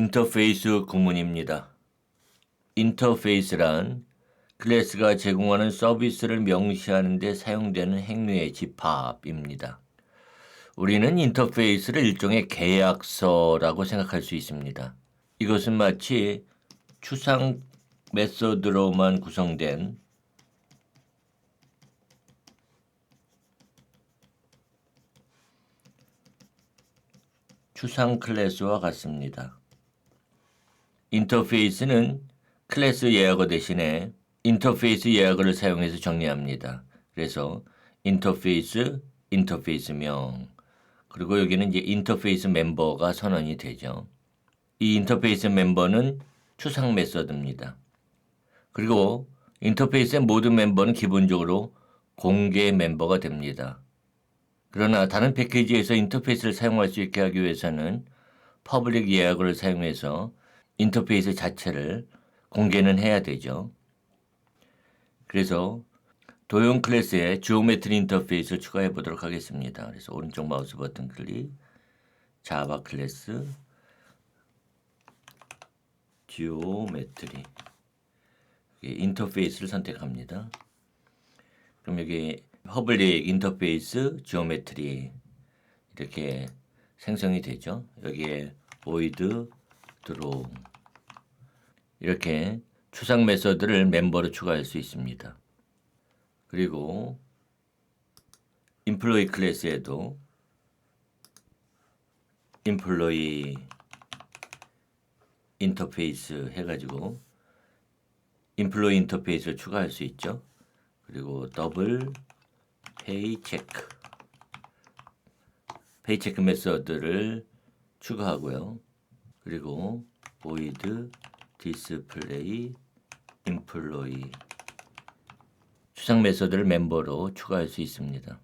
인터페이스 구문입니다. 인터페이스란 클래스가 제공하는 서비스를 명시하는 데 사용되는 행위의 집합입니다. 우리는 인터페이스를 일종의 계약서라고 생각할 수 있습니다. 이것은 마치 추상 메소드로만 구성된 추상 클래스와 같습니다. 인터페이스는 클래스 예약어 대신에 인터페이스 예약어를 사용해서 정리합니다. 그래서 인터페이스명, 그리고 여기는 이제 인터페이스 멤버가 선언이 되죠. 이 인터페이스 멤버는 추상 메소드입니다. 그리고 인터페이스의 모든 멤버는 기본적으로 공개 멤버가 됩니다. 그러나 다른 패키지에서 인터페이스를 사용할 수 있게 하기 위해서는 퍼블릭 예약어를 사용해서 인터페이스 자체를 공개는 해야 되죠. 그래서 도형 클래스에 지오메트리 인터페이스를 추가해 보도록 하겠습니다. 그래서 오른쪽 마우스 버튼 클릭, 자바 클래스, 지오메트리, 인터페이스를 선택합니다. 그럼 여기 퍼블릭 인터페이스 지오메트리 이렇게 생성이 되죠. 여기에 void draw 이렇게 추상 메소드를 멤버로 추가할 수 있습니다. 그리고 employee 클래스에도 employee 인터페이스 해가지고 employee 인터페이스를 추가할 수 있죠. 그리고 더블 페이체크 메소드를 추가하고요. 그리고 void display employee 추상 메소드를 멤버로 추가할 수 있습니다.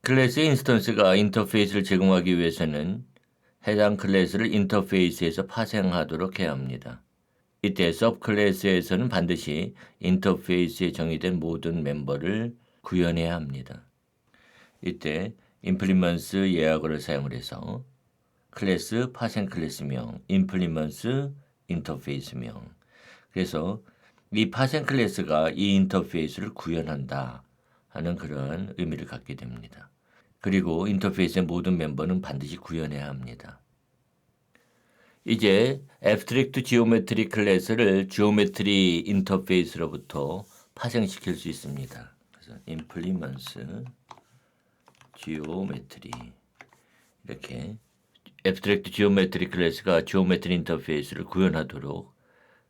클래스 인스턴스가 인터페이스를 제공하기 위해서는 해당 클래스를 인터페이스에서 파생하도록 해야 합니다. 이때 서브클래스에서는 반드시 인터페이스에 정의된 모든 멤버를 구현해야 합니다. 이때 implements 예약어를 사용을 해서 클래스 파생 클래스명, implements 인터페이스명. 그래서 이 파생 클래스가 이 인터페이스를 구현한다 하는 그런 의미를 갖게 됩니다. 그리고 인터페이스의 모든 멤버는 반드시 구현해야 합니다. 이제 abstract geometry 클래스를 지오메트리 인터페이스로부터 파생시킬 수 있습니다. 그래서 implements geometry 이렇게 abstract geometry 클래스가 geometry 인터페이스를 구현하도록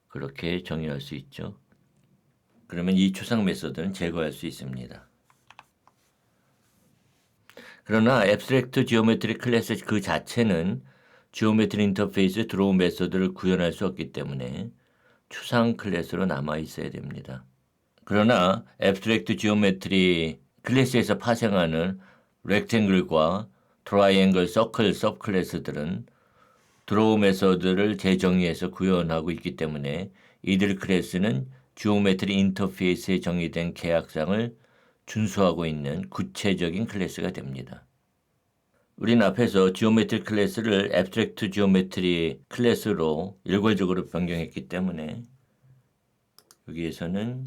그렇게 정의할 수 있죠. 그러면 이 추상 메소드는 제거할 수 있습니다. 그러나 abstract geometry 클래스 그 자체는 지오메트리 인터페이스 드로우 메소드를 구현할 수 없기 때문에 추상 클래스로 남아 있어야 됩니다. 그러나 abstract geometry 클래스에서 파생하는 rectangle과 triangle, circle 서브 클래스들은 드로우 메소드를 재정의해서 구현하고 있기 때문에 이들 클래스는 지오메트리 인터페이스에 정의된 계약상을 준수하고 있는 구체적인 클래스가 됩니다. 우리는 앞에서 지오메트리 클래스를 abstract geometry 클래스로 일괄적으로 변경했기 때문에 여기에서는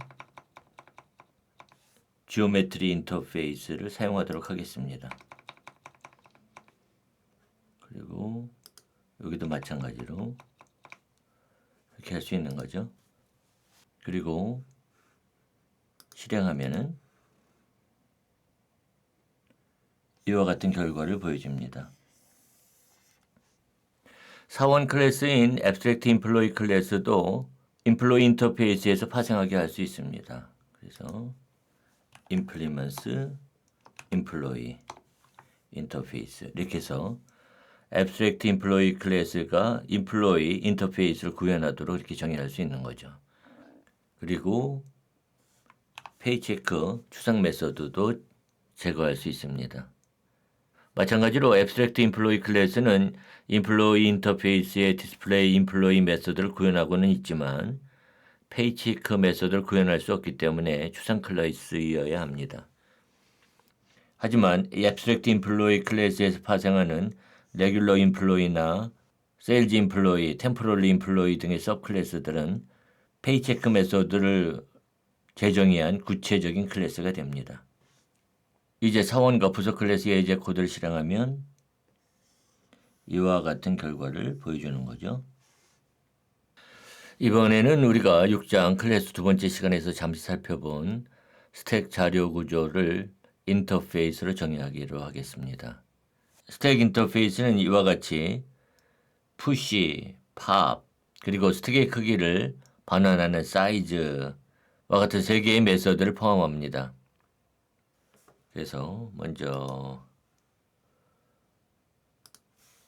지오메트리 인터페이스를 사용하도록 하겠습니다. 그리고 여기도 마찬가지로 이렇게 할 수 있는 거죠. 그리고 실행하면은 이와 같은 결과를 보여줍니다. 사원 클래스인 abstract employee 클래스도 employee 인터페이스에서 파생하게 할 수 있습니다. 그래서 implements employee 인터페이스 이렇게 해서 abstract employee 클래스가 employee 인터페이스를 구현하도록 이렇게 정의할 수 있는 거죠. 그리고 페이체크 추상 메소드도 제거할 수 있습니다. 마찬가지로 abstract employee 클래스는 employee 인터페이스의 display employee 메소드를 구현하고는 있지만 페이체크 메소드를 구현할 수 없기 때문에 추상 클래스여야 합니다. 하지만 이 abstract employee 클래스에서 파생하는 regular employee나 세일즈 인플로이, 템포럴리 인플로이 등의 서클래스들은 페이체크 메소드를 재정의한 구체적인 클래스가 됩니다. 이제 사원과 부서 클래스 예제 코드를 실행하면 이와 같은 결과를 보여주는 거죠. 이번에는 우리가 6장 클래스 두 번째 시간에서 잠시 살펴본 스택 자료 구조를 인터페이스로 정의하기로 하겠습니다. 스택 인터페이스는 이와 같이 푸시, 팝, 그리고 스택의 크기를 반환하는 사이즈와 같은 세 개의 메서드를 포함합니다. 그래서 먼저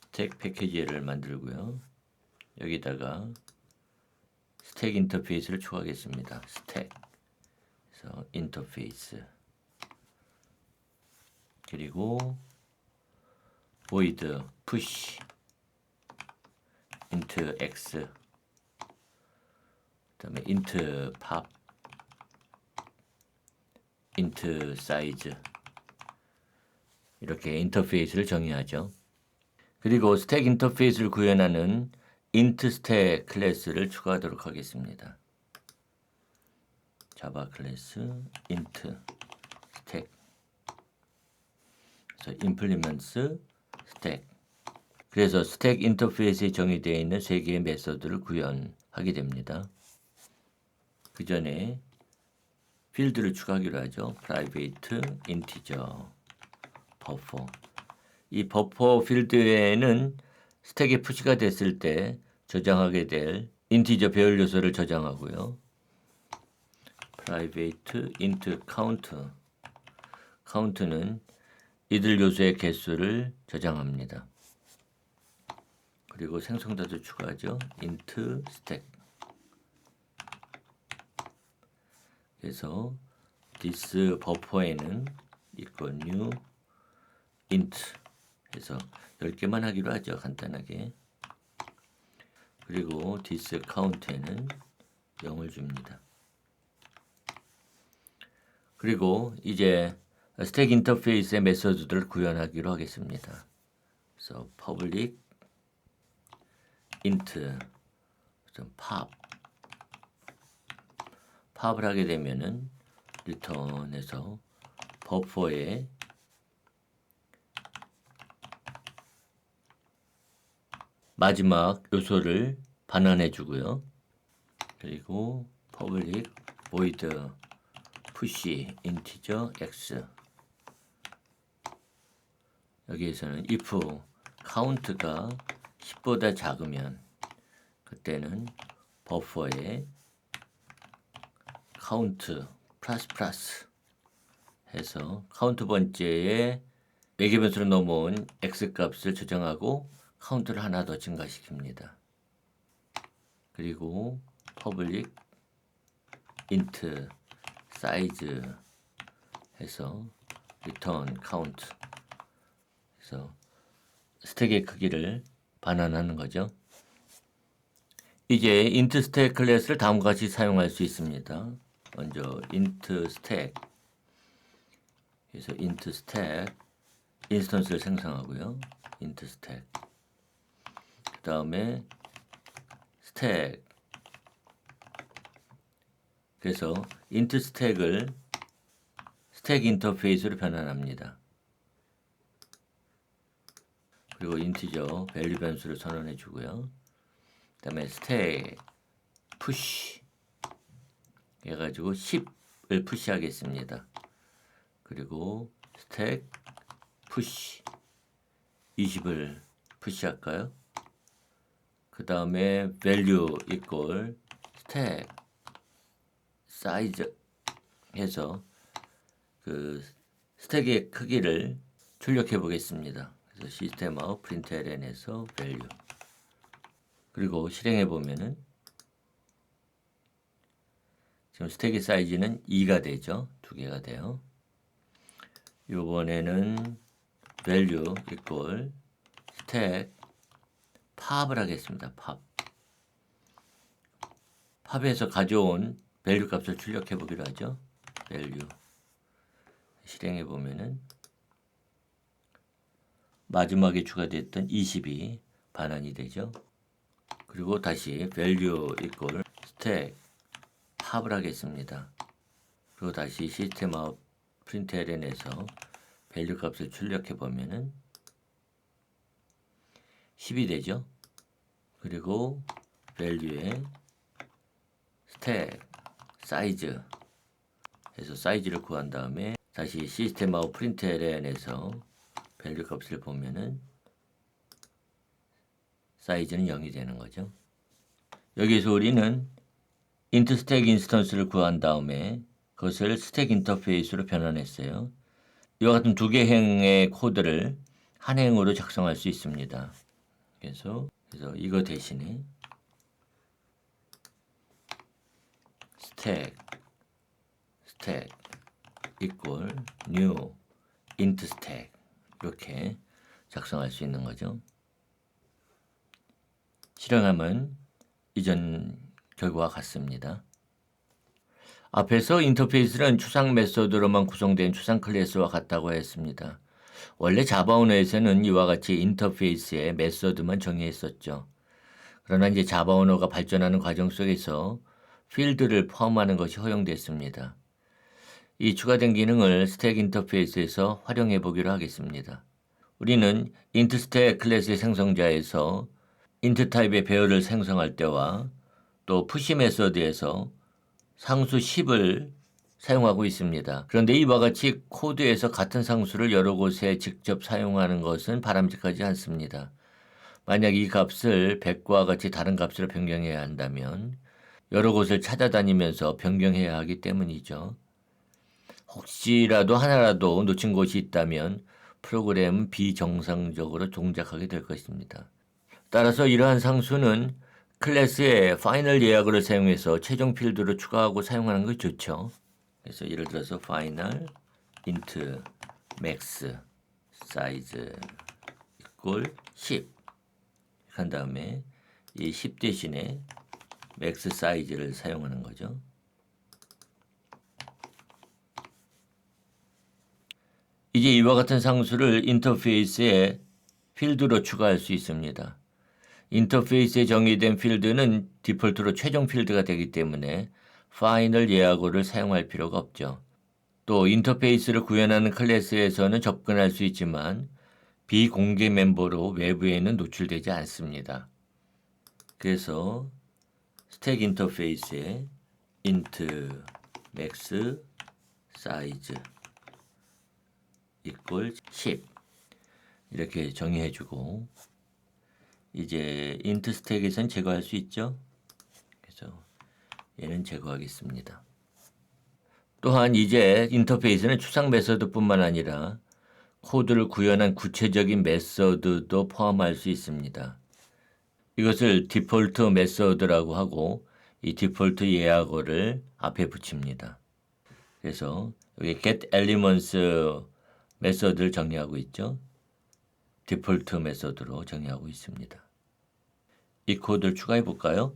스택 패키지를 만들고요. 여기다가 스택 인터페이스를 추가하겠습니다. 스택, 그래서 인터페이스, 그리고 void push int x, 그다음에 int pop, int size, 이렇게 인터페이스를 정의하죠. 그리고 스택 인터페이스를 구현하는 int stack 클래스를 추가하도록 하겠습니다. 자바 클래스 int stack, 그래서 implements stack. 그래서 스택 인터페이스에 정의되어 있는 세 개의 메서드를 구현하게 됩니다. 그 전에 필드를 추가하기로 하죠. private integer buffer. 이 버퍼 필드에는 스택에 푸시가 됐을 때 저장하게 될 인티저 배열 요소를 저장하고요. private int count. count는 이들 요소의 개수를 저장합니다. 그리고 생성자도 추가하죠. int stack. 그래서 this buffer에는 equal new int 해서 10개만 하기로 하죠. 간단하게. 그리고 this count에는 0을 줍니다. 그리고 이제 스택 인터페이스의 메서드들을 구현하기로 하겠습니다. 그래서 public int pop. pop을 하게 되면은 return에서 버퍼에 마지막 요소를 반환해 주고요. 그리고 public void push integer x. 여기에서는 if count가 10보다 작으면 그때는 버퍼에 count 플러스 해서 카운트 번째에 매개변수로 넘어온 x 값을 저장하고 카운트를 하나 더 증가시킵니다. 그리고 public int size 해서 return count 해서 스택의 크기를 반환하는 거죠. 이제 int stack 클래스를 다음과 같이 사용할 수 있습니다. 먼저 int stack, 그래서 int stack 인스턴스를 생성하고요. int stack. 그 다음에 stack. 그래서 int stack을 stack 인터페이스로 변환합니다. 그리고 인티저 밸류 변수를 선언해 주고요. 그 다음에 stack push 해가지고 10을 푸시하겠습니다. 그리고 stack push 20을 푸시할까요? 그 다음에 value equal stack size 해서 그 스택의 크기를 출력해 보겠습니다. 그래서 시스템 아웃 println에서 value. 그리고 실행해 보면은 지금 스택의 사이즈는 2가 되죠. 2개가 돼요. 이번에는 value equal stack pop을 하겠습니다. pop. pop에서 가져온 value 값을 출력해 보기로 하죠. value. 실행해 보면은 마지막에 추가됐던 20이 반환이 되죠. 그리고 다시 value equal stack 팝을 하겠습니다. 그리고 다시 시스템 아웃 println에서 value 값을 출력해 보면은 10이 되죠. 그리고 value에 stack size 해서 사이즈를 구한 다음에 다시 시스템 아웃 println에서 value 값을 보면은 사이즈는 0이 되는 거죠. 여기서 우리는 int stack 인스턴스를 구한 다음에 그것을 스택 인터페이스로 변환했어요. 이와 같은 두 개 행의 코드를 한 행으로 작성할 수 있습니다. 그래서 이거 대신에 stack equal new int stack 이렇게 작성할 수 있는 거죠. 실행하면 이전 결과와 같습니다. 앞에서 인터페이스는 추상 메소드로만 구성된 추상 클래스와 같다고 했습니다. 원래 자바 언어에서는 이와 같이 인터페이스에 메소드만 정의했었죠. 그러나 이제 자바 언어가 발전하는 과정 속에서 필드를 포함하는 것이 허용됐습니다. 이 추가된 기능을 스택 인터페이스에서 활용해 보기로 하겠습니다. 우리는 int stack 클래스의 생성자에서 int 타입의 배열을 생성할 때와 또 푸시 메소드에서 상수 10을 사용하고 있습니다. 그런데 이와 같이 코드에서 같은 상수를 여러 곳에 직접 사용하는 것은 바람직하지 않습니다. 만약 이 값을 100과 같이 다른 값으로 변경해야 한다면 여러 곳을 찾아다니면서 변경해야 하기 때문이죠. 혹시라도 하나라도 놓친 곳이 있다면 프로그램은 비정상적으로 동작하게 될 것입니다. 따라서 이러한 상수는 클래스의 파이널 예약어를 사용해서 최종 필드로 추가하고 사용하는 것이 좋죠. 그래서 예를 들어서 final int max size equal 10 한 다음에 이 10 대신에 max size를 사용하는 거죠. 이제 이와 같은 상수를 인터페이스에 필드로 추가할 수 있습니다. 인터페이스에 정의된 필드는 디폴트로 최종 필드가 되기 때문에 파이널 예약어를 사용할 필요가 없죠. 또 인터페이스를 구현하는 클래스에서는 접근할 수 있지만 비공개 멤버로 외부에는 노출되지 않습니다. 그래서 스택 인터페이스에 int max size equal 10 이렇게 정의해주고 이제 int 스택에선 제거할 수 있죠. 그래서 얘는 제거하겠습니다. 또한 이제 인터페이스는 추상 메서드뿐만 아니라 코드를 구현한 구체적인 메서드도 포함할 수 있습니다. 이것을 디폴트 메서드라고 하고 이 디폴트 예약어를 앞에 붙입니다. 그래서 여기 get elements 메서드를 정의하고 있죠. 디폴트 메서드로 정의하고 있습니다. 이 코드를 추가해 볼까요?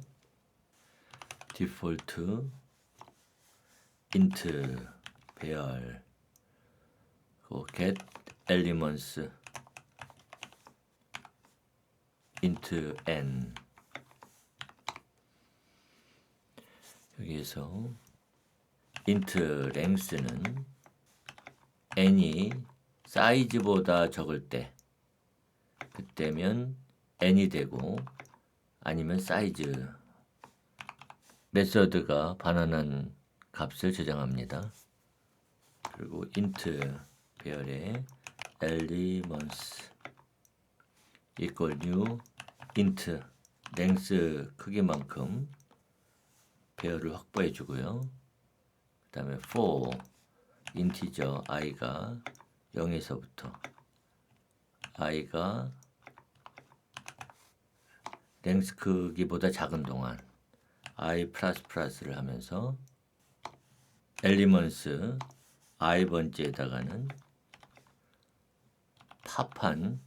디폴트 int 배열 get elements int n 여기에서 int length는 n이 사이즈보다 적을 때 그때면 n이 되고 아니면 사이즈 메서드가 반환한 값을 저장합니다. 그리고 int 배열에 elements equal new int length 크기만큼 배열을 확보해 주고요. 그 다음에 for integer i가 0에서부터 i가 length 크기보다 작은 동안 i++를 하면서 elements i 번째에다가는 팝한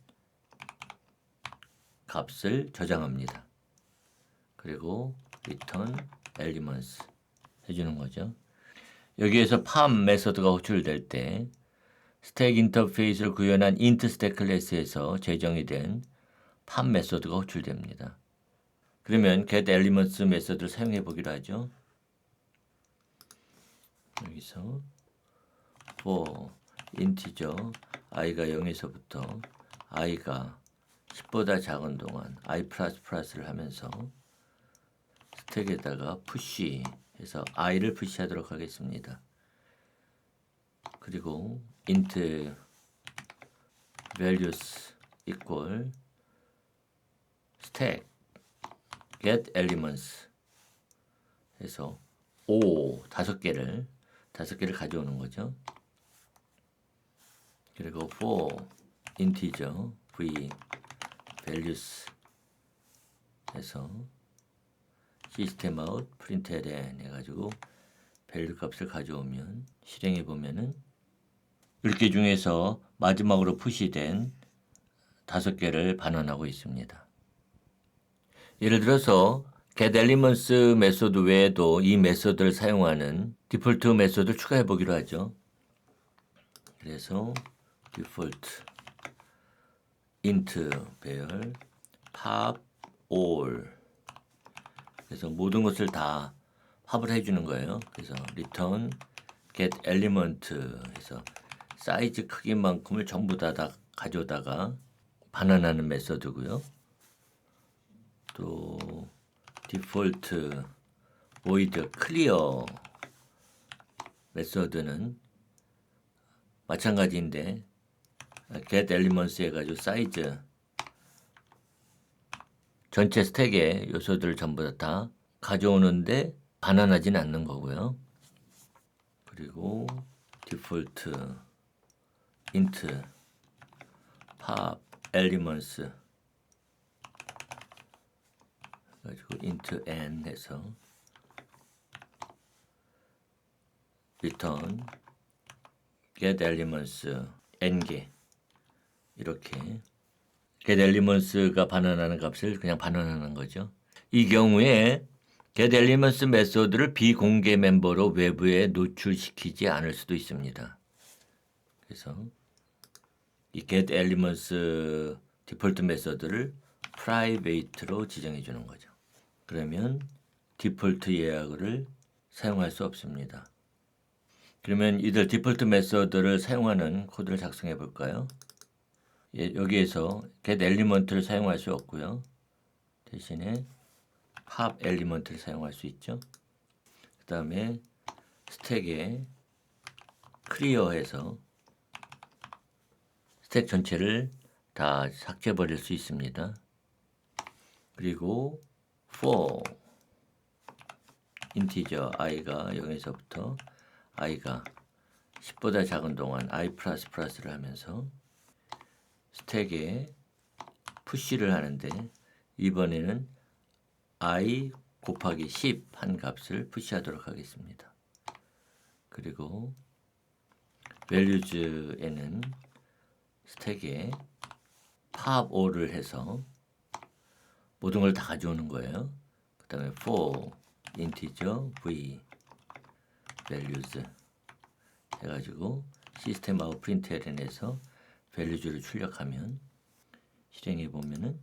값을 저장합니다. 그리고 return elements 해주는 거죠. 여기에서 팝 메서드가 호출될 때 스택 인터페이스를 구현한 int stack 클래스에서 제정이 된 팝 메소드가 호출됩니다. 그러면 get elements 메소드를 사용해 보기로 하죠. 여기서 for integer i가 0에서부터 i가 10보다 작은 동안 i++를 하면서 스택에다가 push 해서 i를 푸시하도록 하겠습니다. 그리고 int values equal stack get elements 해서 5개를 가져오는 거죠. 그리고 for integer v values 해서 system out println 해가지고 밸류 값을 가져오면 실행해 보면은 10개 중에서 마지막으로 푸시된 5개를 반환하고 있습니다. 예를 들어서 get elements 메소드 외에도 이 메소드를 사용하는 디폴트 메소드를 추가해 보기로 하죠. 그래서 default int 배열 pop all 그래서 모든 것을 다 팝을 해주는 거예요. 그래서 return get element 해서 사이즈 크기만큼을 전부 다 가져다가 반환하는 메소드고요. 또 default void clear 메소드는 마찬가지인데 get elements 해가지고 사이즈 전체 스택의 요소들을 전부 다 가져오는데 반환하지는 않는 거고요. 그리고 default int pop elements 가지고 int n 해서 return get elements n개 이렇게 get elements가 반환하는 값을 그냥 반환하는 거죠. 이 경우에 get elements 메소드를 비공개 멤버로 외부에 노출시키지 않을 수도 있습니다. 그래서 이 get elements 디폴트 메소드를 private로 지정해 주는 거죠. 그러면 디폴트 예약을 사용할 수 없습니다. 그러면 이들 디폴트 메소드를 사용하는 코드를 작성해 볼까요? 예, 여기에서 get element를 사용할 수 없고요. 대신에 pop element를 사용할 수 있죠. 그 다음에 스택에 clear해서 스택 전체를 다 삭제 버릴 수 있습니다. 그리고 for integer i가 0에서부터 i가 10보다 작은 동안 i++를 하면서 스택에 푸시를 하는데 이번에는 i 곱하기 10 한 값을 푸시하도록 하겠습니다. 그리고 values에는 스택에 pop all을 해서 모든 걸 다 가져오는 거예요. 그 다음에 for integer v values 해가지고 system out println에서 values를 출력하면 실행해 보면은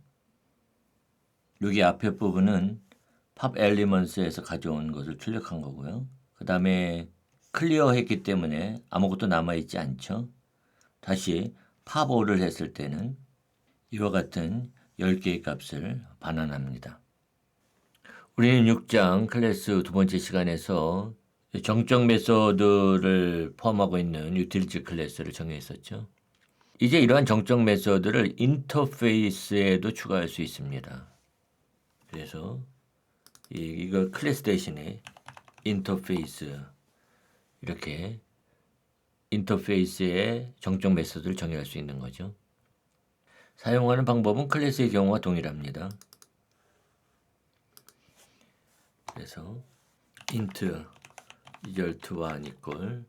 여기 앞에 부분은 pop elements에서 가져온 것을 출력한 거고요. 그 다음에 클리어 했기 때문에 아무것도 남아있지 않죠. 다시 pop all을 했을 때는 이와 같은 10개의 값을 반환합니다. 우리는 6장 클래스 두 번째 시간에서 정적 메소드를 포함하고 있는 유틸리티 클래스를 정의했었죠. 이제 이러한 정적 메소드를 인터페이스에도 추가할 수 있습니다. 그래서 이걸 클래스 대신에 인터페이스 이렇게 인터페이스의 정적 메소드를 정의할 수 있는 거죠. 사용하는 방법은 클래스의 경우와 동일합니다. 그래서 int result1 equal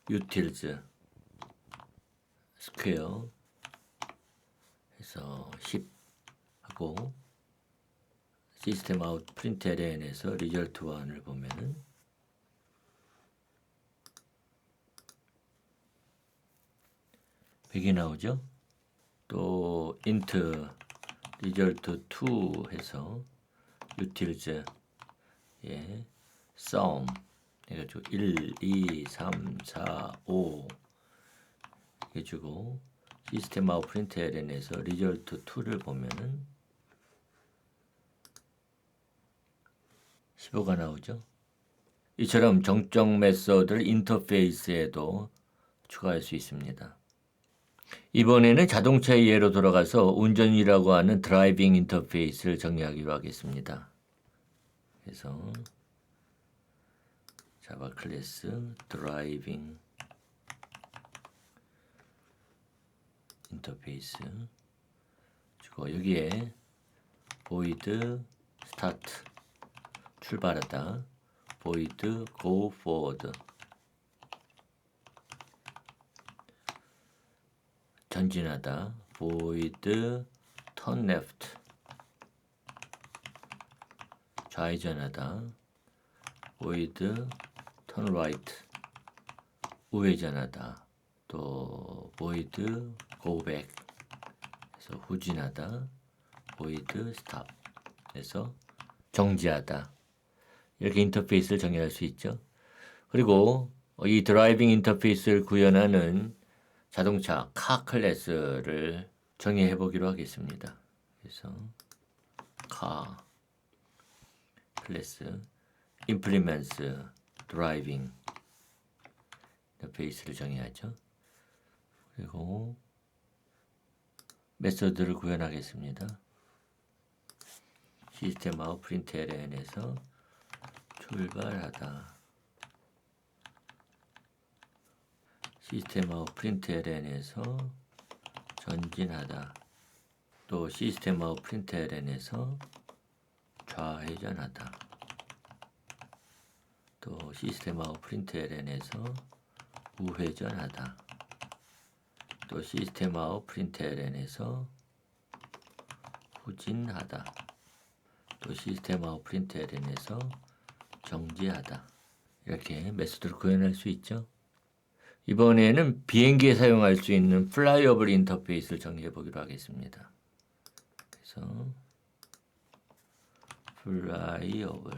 utils square 해서 10 하고 system out println에서 result1을 보면은 100이 나오죠. 또 int result2 해서 utils 예, sum 해가지고 1, 2, 3, 4, 5 해주고 시스템 아웃 println에서 result2를 보면은 15가 나오죠. 이처럼 정적 메소드를 인터페이스에도 추가할 수 있습니다. 이번에는 자동차의 예로 돌아가서 운전이라고 하는 드라이빙 인터페이스를 정의하기로 하겠습니다. 그래서 자바 클래스 드라이빙 인터페이스 주고 여기에 void start 출발하다 void go forward 전진하다 void turn left 좌회전하다 void turn right 우회전하다 또 void go back 해서 후진하다 void stop 해서 정지하다 이렇게 인터페이스를 정의할 수 있죠. 그리고 이 드라이빙 인터페이스를 구현하는 자동차 카 클래스를 정의해 보기로 하겠습니다. 그래서 카 클래스 implements driving 인터페이스를 정의하죠. 그리고 메소드를 구현하겠습니다. 시스템 아웃 println에서 출발하다 시스템 아웃 println에서 전진하다 또 시스템 아웃 println에서 좌회전하다 또 시스템 아웃 println에서 우회전하다 또 시스템 아웃 println에서 후진하다 또 시스템 아웃 println에서 정지하다 이렇게 메소드를 구현할 수 있죠. 이번에는 비행기에 사용할 수 있는 플라이어블 인터페이스를 정의해 보기로 하겠습니다. 그래서 플라이어블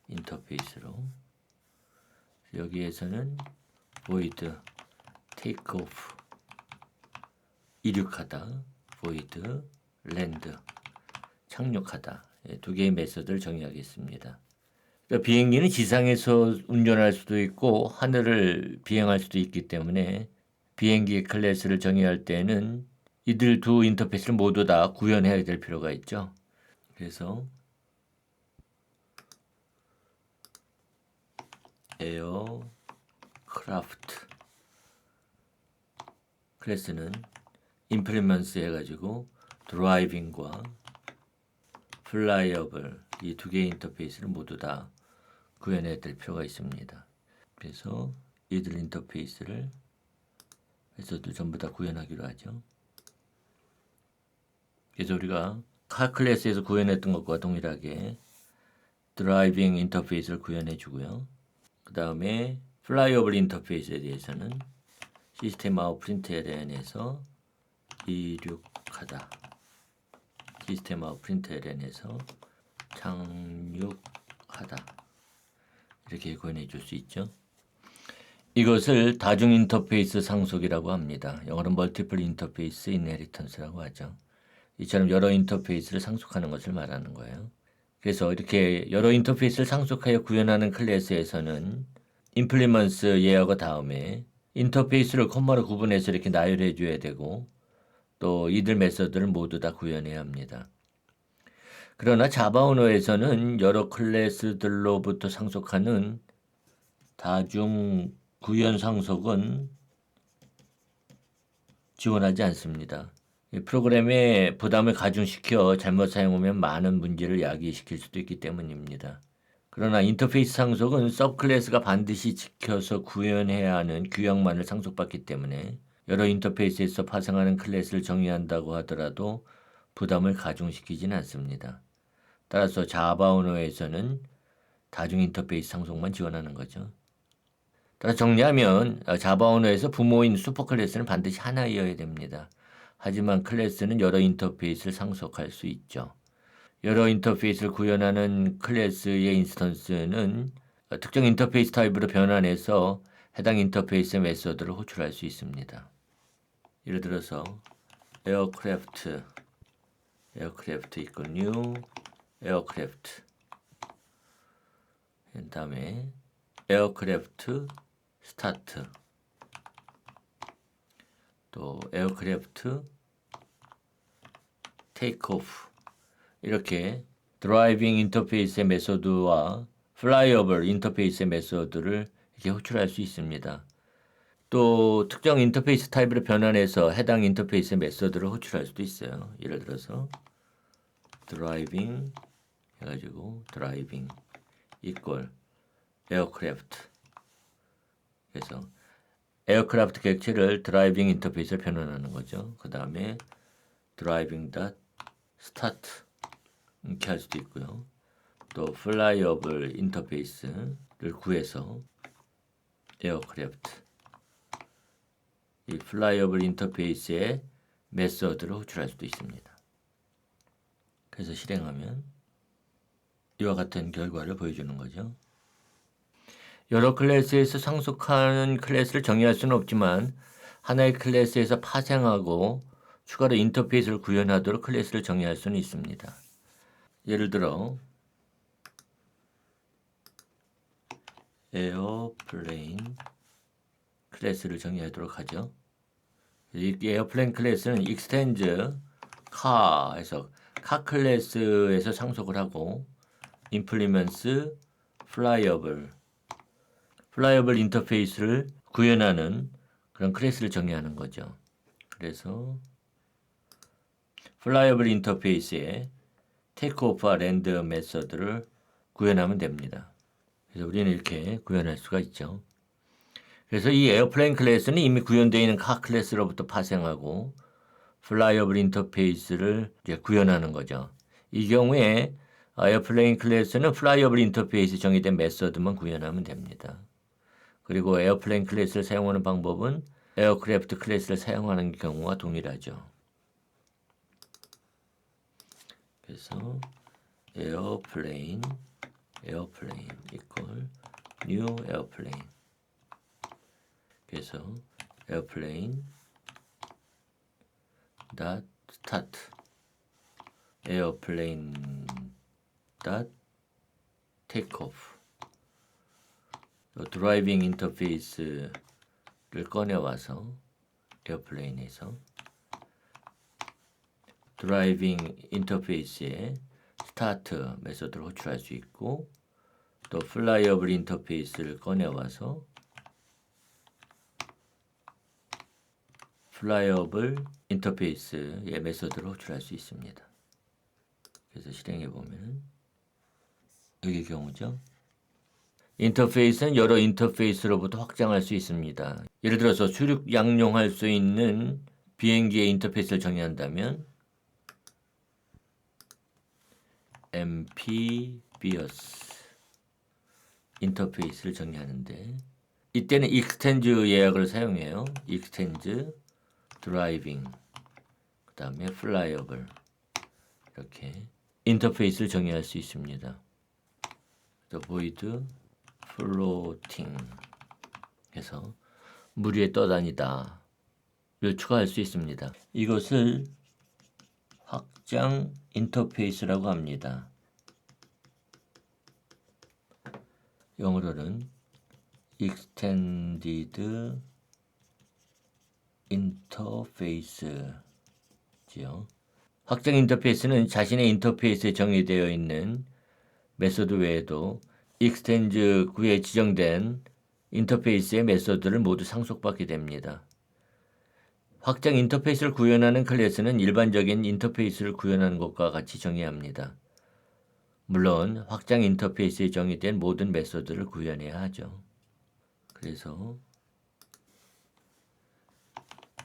인터페이스로 여기에서는 void takeoff 이륙하다 void land 착륙하다 두 개의 메소드를 정의하겠습니다. 비행기는 지상에서 운전할 수도 있고 하늘을 비행할 수도 있기 때문에 비행기 클래스를 정의할 때는 이들 두 인터페이스를 모두 다 구현해야 될 필요가 있죠. 그래서 에어크래프트 클래스는 implements 해가지고 드라이빙과 플라이어블 이 두 개의 인터페이스를 모두 다 구현해야 될 필요가 있습니다. 그래서 이들 인터페이스를 메소드 전부 다 구현하기로 하죠. 그래서 우리가 카 클래스에서 구현했던 것과 동일하게 드라이빙 인터페이스를 구현해 주고요. 그 다음에 플라이어블 인터페이스에 대해서는 시스템 아웃 println에서 이륙하다 시스템 아웃 println에서 착륙하다 이렇게 구현해 줄 수 있죠. 이것을 다중 인터페이스 상속이라고 합니다. 영어로 멀티플 인터페이스 인헤리턴스라고 하죠. 이처럼 여러 인터페이스를 상속하는 것을 말하는 거예요. 그래서 이렇게 여러 인터페이스를 상속하여 구현하는 클래스에서는 implements 예어가 다음에 인터페이스를 콤마로 구분해서 이렇게 나열해 줘야 되고 또 이들 메소드를 모두 다 구현해야 합니다. 그러나 자바 언어에서는 여러 클래스들로부터 상속하는 다중 구현 상속은 지원하지 않습니다. 프로그램에 부담을 가중시켜 잘못 사용하면 많은 문제를 야기시킬 수도 있기 때문입니다. 그러나 인터페이스 상속은 서브클래스가 반드시 지켜서 구현해야 하는 규약만을 상속받기 때문에 여러 인터페이스에서 파생하는 클래스를 정의한다고 하더라도 부담을 가중시키진 않습니다. 따라서 자바 언어에서는 다중 인터페이스 상속만 지원하는 거죠. 따라 정리하면 자바 언어에서 부모인 슈퍼클래스는 반드시 하나이어야 됩니다. 하지만 클래스는 여러 인터페이스를 상속할 수 있죠. 여러 인터페이스를 구현하는 클래스의 인스턴스는 특정 인터페이스 타입으로 변환해서 해당 인터페이스 메소드를 호출할 수 있습니다. 예를 들어서 aircraft equal new aircraft, 그 다음에 aircraft start, 또 aircraft take off, 이렇게 드라이빙 인터페이스의 메소드와 플라이어블 인터페이스의 메소드를 이렇게 호출할 수 있습니다. 또 특정 인터페이스 타입으로 변환해서 해당 인터페이스의 메소드를 호출할 수도 있어요. 예를 들어서 드라이빙 해가지고 드라이빙 equal aircraft, 그래서 에어크래프트 객체를 드라이빙 인터페이스로 변환하는 거죠. 그 다음에 드라이빙 닷 스타트 이렇게 할 수도 있고요. 또 플라이어블 인터페이스를 구해서 에어크래프트, 이 플라이어블 인터페이스의 메소드를 호출할 수도 있습니다. 그래서 실행하면 이와 같은 결과를 보여주는 거죠. 여러 클래스에서 상속하는 클래스를 정의할 수는 없지만 하나의 클래스에서 파생하고 추가로 인터페이스를 구현하도록 클래스를 정의할 수는 있습니다. 예를 들어 에어플레인 클래스를 정의하도록 하죠. 이 에어플레인 클래스는 extends car에서 car 클래스에서 상속을 하고 implements flyable 인터페이스를 구현하는 그런 클래스를 정의하는 거죠. 그래서 flyable 인터페이스에 takeoff와 land 메서드를 구현하면 됩니다. 그래서 우리는 이렇게 구현할 수가 있죠. 그래서 이 에어플레인 클래스는 이미 구현되어 있는 카 클래스로부터 파생하고 플라이어블 인터페이스를 이제 구현하는 거죠. 이 경우에 에어플레인 클래스는 플라이어블 인터페이스 정의된 메서드만 구현하면 됩니다. 그리고 에어플레인 클래스를 사용하는 방법은 에어크래프트 클래스를 사용하는 경우와 동일하죠. 그래서 에어플레인 equal new airplane, 그래서 airplane dot start, airplane dot take off, 드라이빙 인터페이스를 꺼내와서 에어플레인에서 드라이빙 인터페이스에 스타트 메소드를 호출할 수 있고 또 플라이어블 인터페이스를 꺼내와서 플라이어블 인터페이스의 메소드를 호출할 수 있습니다. 그래서 실행해 보면 여기 경우죠. 인터페이스는 여러 인터페이스로부터 확장할 수 있습니다. 예를 들어서 수륙 양용할 수 있는 비행기의 인터페이스를 정의한다면 amphibious 인터페이스를 정의하는데 이때는 extends 예약을 사용해요. extends driving, 그 다음에 flyable, 이렇게 인터페이스를 정의할 수 있습니다. 또 void floating 해서 물 위에 떠다니다 를 추가할 수 있습니다. 이것을 확장 인터페이스라고 합니다. 영어로는 extended interface지요. 확장 인터페이스는 자신의 인터페이스에 정의되어 있는 메소드 외에도 extends 구에 지정된 인터페이스의 메소드를 모두 상속받게 됩니다. 확장 인터페이스를 구현하는 클래스는 일반적인 인터페이스를 구현하는 것과 같이 정의합니다. 물론 확장 인터페이스에 정의된 모든 메소드를 구현해야 하죠. 그래서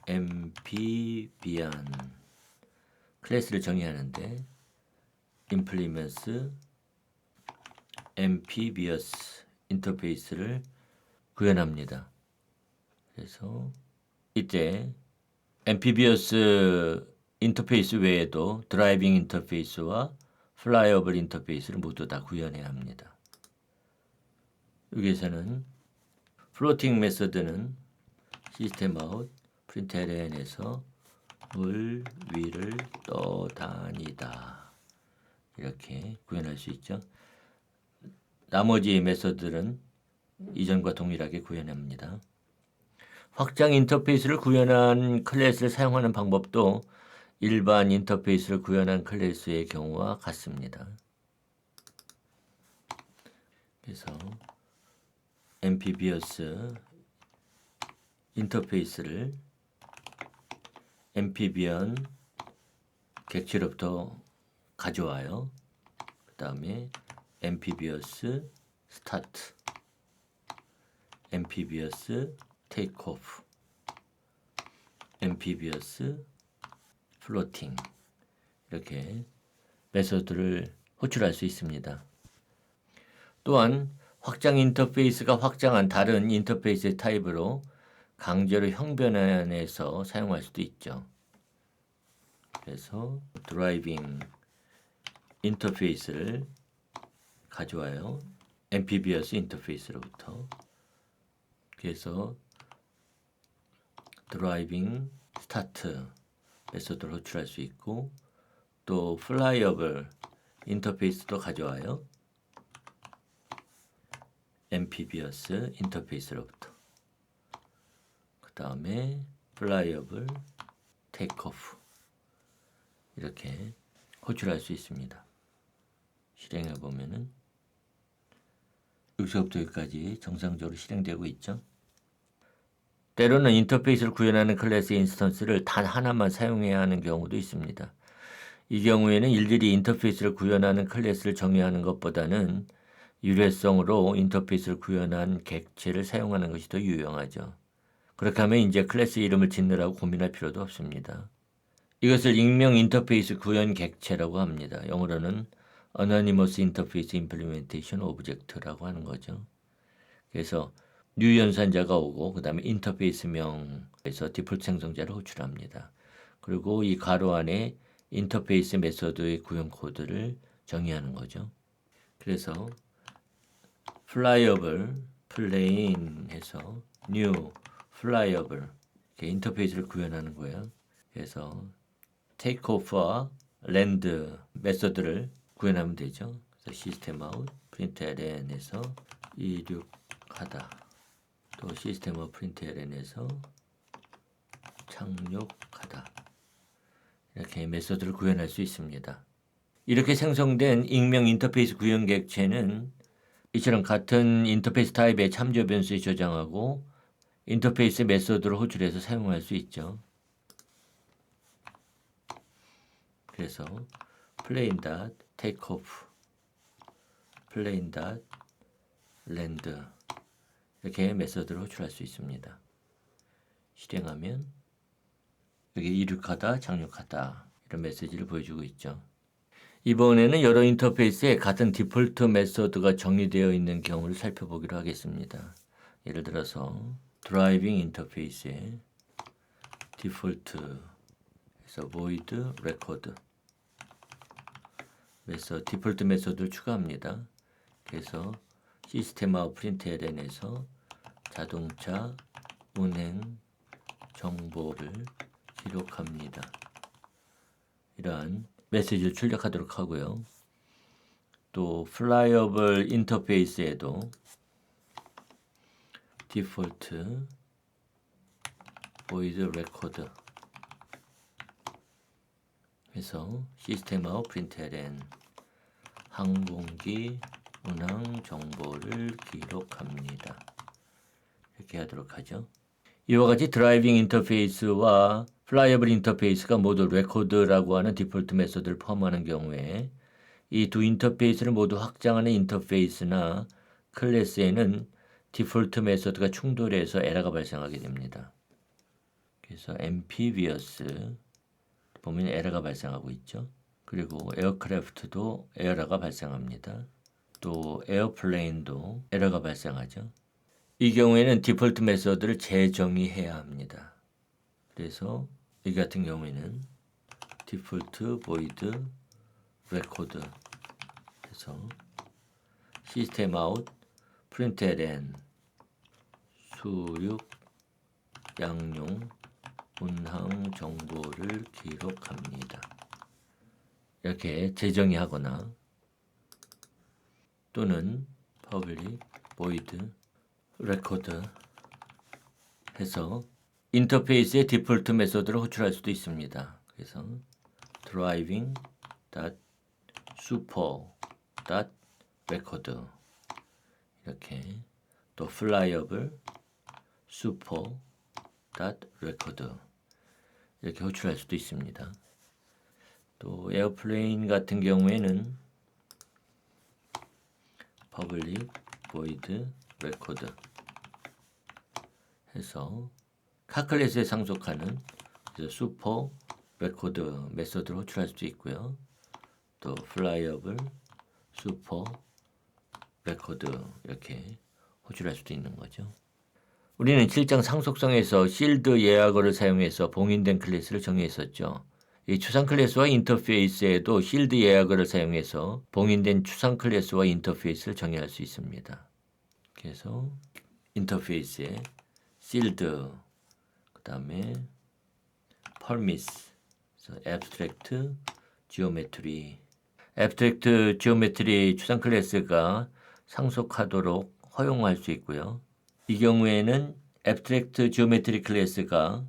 amphibian 클래스를 정의하는데 implements amphibious 인터페이스를 구현합니다. 그래서 이때 앰피비어스 인터페이스 외에도 드라이빙 인터페이스와 플라이어블 인터페이스를 모두 다 구현해야 합니다. 여기에서는 플로팅 메서드는 시스템 아웃 println에서 물 위를 떠다니다 이렇게 구현할 수 있죠. 나머지 메서드는 이전과 동일하게 구현합니다. 확장 인터페이스를 구현한 클래스를 사용하는 방법도 일반 인터페이스를 구현한 클래스의 경우와 같습니다. 그래서 앰피비어스 인터페이스를 앰피비언 객체로부터 가져와요. 그 다음에 앰피비어스 스타트, 앰피비어스 테이크오프, 앰피비어스 플로팅 이렇게 메서드를 호출할 수 있습니다. 또한 확장 인터페이스가 확장한 다른 인터페이스의 타입으로 강제로 형변환해서 사용할 수도 있죠. 그래서 드라이빙 인터페이스를 가져와요. 앰피비어스 인터페이스로부터. 그래서 드라이빙 스타트 메서드를 호출할 수 있고 또 플라이어블 인터페이스도 가져와요. 앰피비어스 인터페이스로부터. 그 다음에 플라이어블 테이크오프 이렇게 호출할 수 있습니다. 실행해 보면은 여기서부터 여기까지 정상적으로 실행되고 있죠. 때로는 인터페이스를 구현하는 클래스 인스턴스를 단 하나만 사용해야 하는 경우도 있습니다. 이 경우에는 일일이 인터페이스를 구현하는 클래스를 정의하는 것보다는 유래성으로 인터페이스를 구현한 객체를 사용하는 것이 더 유용하죠. 그렇게 하면 이제 클래스 이름을 짓느라고 고민할 필요도 없습니다. 이것을 익명 인터페이스 구현 객체라고 합니다. 영어로는 Anonymous Interface Implementation Object라고 하는 거죠. 그래서 뉴 연산자가 오고 그 다음에 인터페이스명에서 디폴트 생성자를 호출합니다. 그리고 이 가로 안에 인터페이스 메서드의 구현 코드를 정의하는 거죠. 그래서 플라이어블 플레인 해서 new 플라이어블 이렇게 인터페이스를 구현하는 거예요. 그래서 테이크오프와 랜드 메서드를 구현하면 되죠. 그래서 시스템 아웃 println에서 이륙하다 또 시스템 아웃 println에서 착륙하다 이렇게 메서드를 구현할 수 있습니다. 이렇게 생성된 익명 인터페이스 구현 객체는 이처럼 같은 인터페이스 타입의 참조 변수에 저장하고 인터페이스 메서드를 호출해서 사용할 수 있죠. 그래서 plain.takeoff, plain.land 이렇게 메서드를 호출할 수 있습니다. 실행하면 여기 이륙하다, 착륙하다 이런 메시지를 보여주고 있죠. 이번에는 여러 인터페이스에 같은 디폴트 메서드가 정의되어 있는 경우를 살펴보기로 하겠습니다. 예를 들어서 드라이빙 인터페이스에 디폴트 그래서 void record 메서드 디폴트 메서드를 추가합니다. 그래서 시스템 아웃 println에서 자동차 운행 정보를 기록합니다. 이러한 메시지를 출력하도록 하고요. 또 플라이어블 인터페이스에도 디폴트 void record 해서 시스템 아웃 println 항공기 운항 정보를 기록합니다. 이렇게 하도록 하죠. 이와 같이 드라이빙 인터페이스와 플라이어블 인터페이스가 모두 레코드라고 하는 디폴트 메서드를 포함하는 경우에 이 두 인터페이스를 모두 확장하는 인터페이스나 클래스에는 디폴트 메서드가 충돌해서 에러가 발생하게 됩니다. 그래서 앰피비어스 보면 에러가 발생하고 있죠. 그리고 에어크래프트도 에러가 발생합니다. 또 에어플레인도 에러가 발생하죠. 이 경우에는 디폴트 메서드를 재정의해야 합니다. 그래서 이 같은 경우에는 디폴트 void record 해서 시스템 아웃 println 수륙 양용 운항 정보를 기록합니다. 이렇게 재정의하거나 또는 public void record 해서 인터페이스의 디폴트 메소드를 호출할 수도 있습니다. 그래서 driving.super.record 이렇게 또 flyable super.record 이렇게 호출할 수도 있습니다. 또 에어플레인 같은 경우에는 public void record 해서 카클래스에 상속하는 super record 메소드를 호출할 수도 있고요. 또 flyable super record 이렇게 호출할 수도 있는 거죠. 우리는 7장 상속성에서 실드 예약어를 사용해서 봉인된 클래스를 정의했었죠. 이 추상 클래스와 인터페이스에도 실드 예약어를 사용해서 봉인된 추상 클래스와 인터페이스를 정의할 수 있습니다. 그래서 인터페이스에 실드, 그 다음에 permis, abstract geometry, abstract geometry 추상 클래스가 상속하도록 허용할 수 있고요. 이 경우에는 abstract geometry 클래스가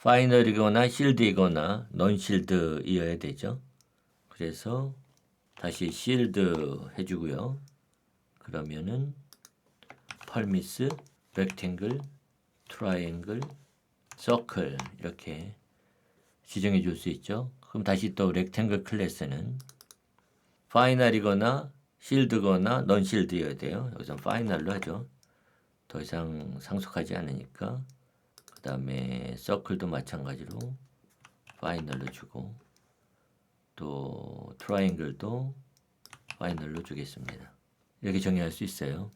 파이널이거나 실드이거나 non-shield이어야 되죠. 그래서 다시 shield 해주고요. 그러면은 permis, rectangle, triangle, circle 이렇게 지정해 줄 수 있죠. 그럼 다시 또 rectangle 클래스는 파이널이거나 shield거나 non-shield이어야 돼요. 여기서 파이널로 하죠. 더 이상 상속하지 않으니까. 그 다음에 서클도 마찬가지로 파이널로 주고 또 트라이앵글도 파이널로 주겠습니다. 이렇게 정의할 수 있어요.